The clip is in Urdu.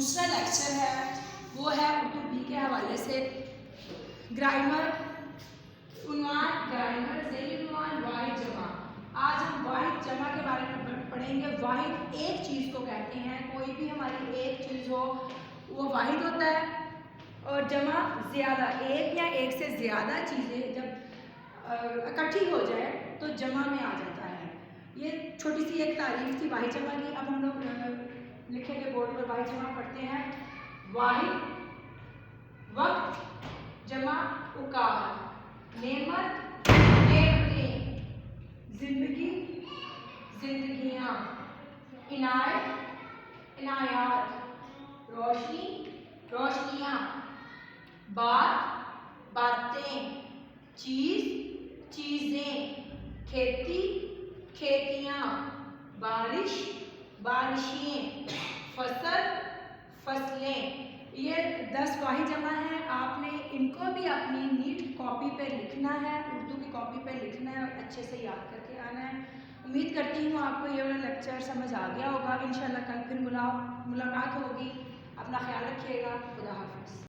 دوسرا لیکچر ہے وہ ہے اردو بی کے حوالے سے گرامر عنوان گرامر ذیلی عنوان واحد جمع۔ آج ہم واحد جمع کے بارے میں پڑھیں گے۔ واحد ایک چیز کو کہتے ہیں، کوئی بھی ہماری ایک چیز ہو وہ واحد ہوتا ہے، اور جمع زیادہ، ایک یا ایک سے زیادہ چیزیں جب اکٹھی ہو جائے تو جمع میں آ جاتا ہے۔ یہ چھوٹی سی ایک تعریف تھی واحد جمع کی۔ اب ہم لوگ لکھیں گے بورڈ پر، واحد جمع پڑھتے ہیں۔ واحد وقت جمع اوقات، نعمت نعمتیں، زندگی زندگیاں، عنایت عنایات، روشنی روشنیاں، بات باتیں، چیز چیزیں، کھیتی کھیتیاں، بارش بارشیں، فصل فصلیں۔ یہ 10 واحد جمع ہیں۔ آپ نے ان کو بھی اپنی نیٹ کاپی پہ لکھنا ہے، اردو کی کاپی پہ لکھنا ہے اور اچھے سے یاد کر کے آنا ہے۔ امید کرتی ہوں آپ کو یہ والا لیکچر سمجھ آ گیا ہوگا۔ انشاءاللہ کل پھر ملاقات ہوگی۔ اپنا خیال رکھیے گا۔ خدا حافظ۔